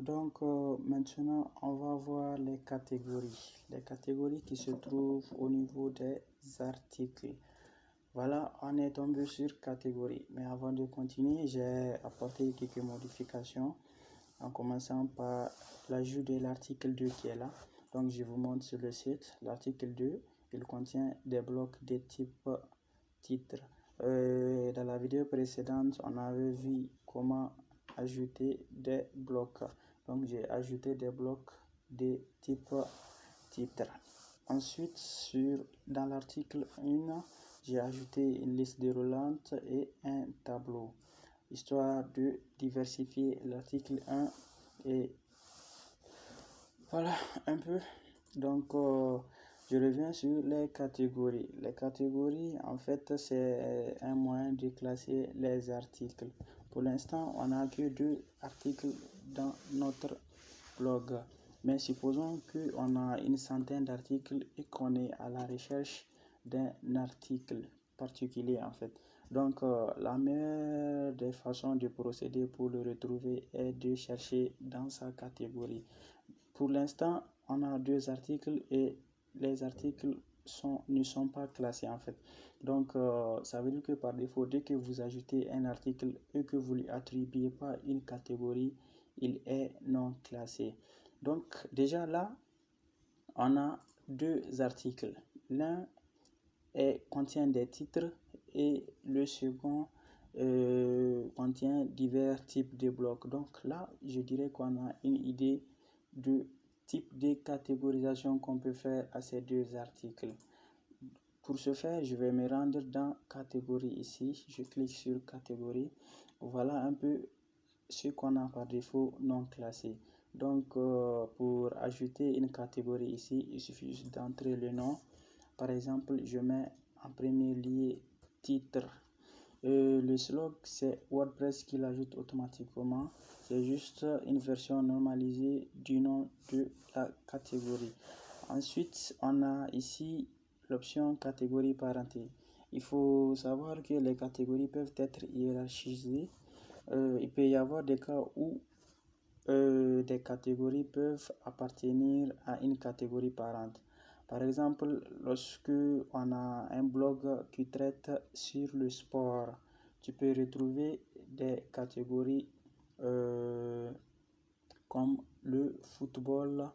Maintenant, on va voir les catégories. Les catégories qui se trouvent au niveau des articles. Voilà, on est tombé sur catégorie. Mais avant de continuer, j'ai apporté quelques modifications en commençant par l'ajout de l'article 2 qui est là. Donc, je vous montre sur le site. L'article 2, il contient des blocs de type titre. Dans la vidéo précédente, on avait vu comment ajouter des blocs. Donc, j'ai ajouté des blocs de type titre. Ensuite, dans l'article 1, j'ai ajouté une liste déroulante et un tableau, histoire de diversifier l'article 1 et voilà un peu. Donc, je reviens sur les catégories. Les catégories, en fait, c'est un moyen de classer les articles. Pour l'instant, on n'a que 2 articles dans notre blog. Mais supposons qu'on a une centaine d'articles et qu'on est à la recherche d'un article particulier, en fait. Donc, la meilleure des façons de procéder pour le retrouver est de chercher dans sa catégorie. Pour l'instant, on a 2 articles et les articles ne sont pas classés en fait. Donc, ça veut dire que par défaut, dès que vous ajoutez un article et que vous ne lui attribuez pas une catégorie, il est non classé. Donc, déjà là, on a 2 articles. L'un contient des titres et le second contient divers types de blocs. Donc là, je dirais qu'on a une idée du type de catégorisation qu'on peut faire à ces 2 articles. Pour ce faire, je vais me rendre dans catégorie ici. Je clique sur catégorie. Voilà un peu ce qu'on a par défaut non classé. Donc, pour ajouter une catégorie ici, il suffit juste d'entrer le nom. Par exemple, je mets en premier lieu titre. Le slog, c'est WordPress qui l'ajoute automatiquement. C'est juste une version normalisée du nom de la catégorie. Ensuite, on a ici l'option catégorie parentée. Il faut savoir que les catégories peuvent être hiérarchisées. Il peut y avoir des cas où des catégories peuvent appartenir à une catégorie parente. Par exemple, lorsque on a un blog qui traite sur le sport, tu peux retrouver des catégories comme le football,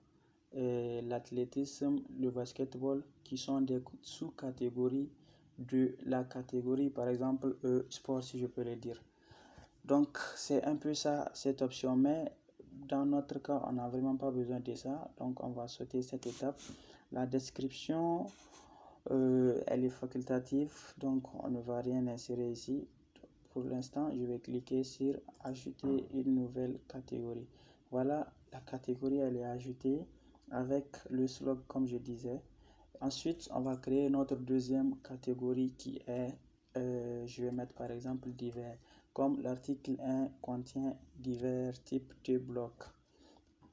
l'athlétisme, le basketball, qui sont des sous-catégories de la catégorie, par exemple, sport, si je peux le dire. Donc, c'est un peu ça, cette option, mais dans notre cas, on n'a vraiment pas besoin de ça. Donc, on va sauter cette étape. La description, elle est facultative, donc on ne va rien insérer ici. Pour l'instant, je vais cliquer sur ajouter une nouvelle catégorie. Voilà, la catégorie, elle est ajoutée avec le slog, comme je disais. Ensuite, on va créer notre deuxième catégorie qui est, je vais mettre par exemple divers. Comme l'article 1 contient divers types de blocs.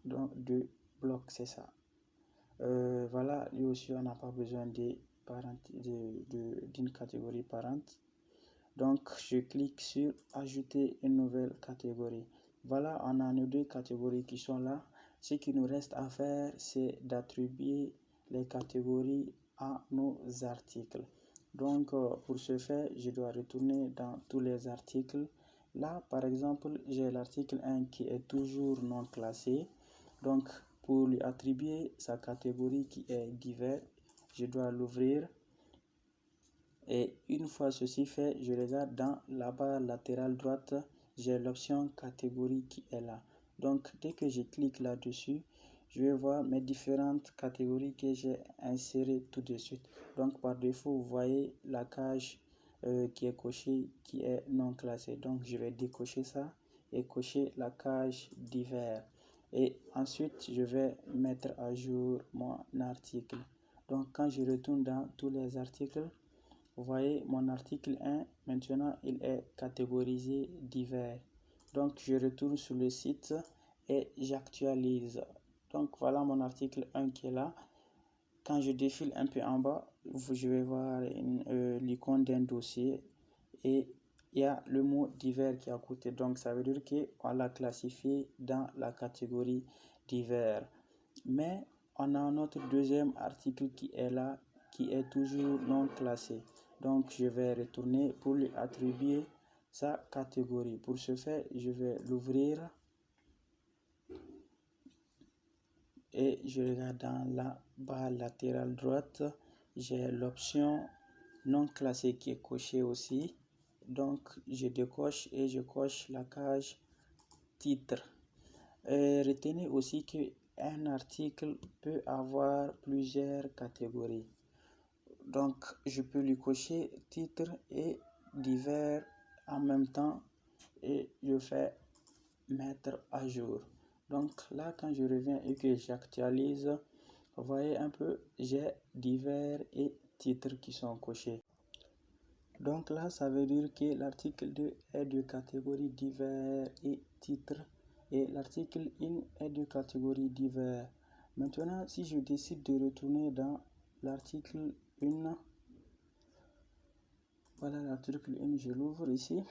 Donc, de blocs, c'est ça. Voilà, lui aussi, on n'a pas besoin d'une catégorie parente. Donc, je clique sur ajouter une nouvelle catégorie. Voilà, on a nos 2 catégories qui sont là. Ce qui nous reste à faire, c'est d'attribuer les catégories à nos articles. Donc, pour ce faire, je dois retourner dans tous les articles. Là, par exemple, j'ai l'article 1 qui est toujours non classé. Donc, pour lui attribuer sa catégorie qui est divers, je dois l'ouvrir. Et une fois ceci fait, je regarde dans la barre latérale droite, j'ai l'option catégorie qui est là. Donc, dès que je clique là-dessus, je vais voir mes différentes catégories que j'ai insérées tout de suite. Donc, par défaut, vous voyez la case qui est cochée, qui est non classée. Donc, je vais décocher ça et cocher la case divers. Et ensuite, je vais mettre à jour mon article. Donc, quand je retourne dans tous les articles, vous voyez, mon article 1, maintenant, il est catégorisé divers. Donc, je retourne sur le site et j'actualise. Donc, voilà mon article 1 qui est là. Quand je défile un peu en bas, je vais voir l'icône d'un dossier et il y a le mot divers qui est à côté. Donc, ça veut dire qu'on l'a classifié dans la catégorie divers. Mais on a notre deuxième article qui est là, qui est toujours non classé. Donc, je vais retourner pour lui attribuer sa catégorie. Pour ce faire, je vais l'ouvrir et je regarde dans la barre latérale droite. J'ai l'option non classé qui est cochée aussi. Donc, je décoche et je coche la case titre. Retenez aussi qu'un article peut avoir plusieurs catégories. Donc, je peux lui cocher titre et divers en même temps et je fais mettre à jour. Donc là, quand je reviens et que j'actualise, vous voyez un peu, j'ai divers et titres qui sont cochés. Donc là, ça veut dire que l'article 2 est de catégorie divers et titres et l'article 1 est de catégorie divers. Maintenant, si je décide de retourner dans l'article 1, voilà l'article 1, je l'ouvre ici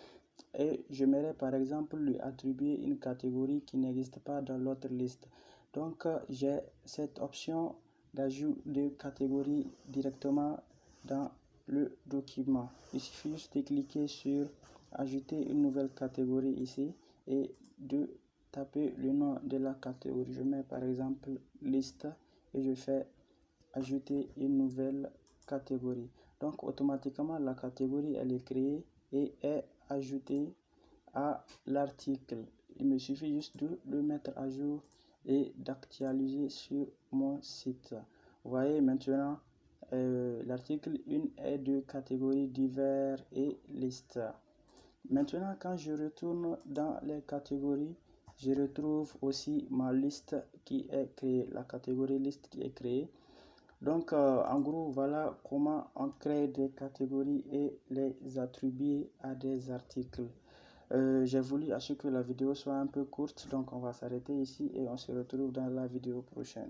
et j'aimerais par exemple lui attribuer une catégorie qui n'existe pas dans l'autre liste. Donc, j'ai cette option d'ajout de catégorie directement dans le document. Il suffit juste de cliquer sur ajouter une nouvelle catégorie ici et de taper le nom de la catégorie. Je mets par exemple liste et je fais ajouter une nouvelle catégorie. Donc automatiquement la catégorie elle est créée et est ajoutée à l'article. Il me suffit juste de le mettre à jour et d'actualiser sur mon site. Vous voyez maintenant l'article 1 est de catégorie divers et liste. Maintenant quand je retourne dans les catégories, je retrouve aussi ma liste qui est créée, la catégorie liste qui est créée. Donc, en gros, voilà comment on crée des catégories et les attribuer à des articles. J'ai voulu à ce que la vidéo soit un peu courte, donc on va s'arrêter ici et on se retrouve dans la vidéo prochaine.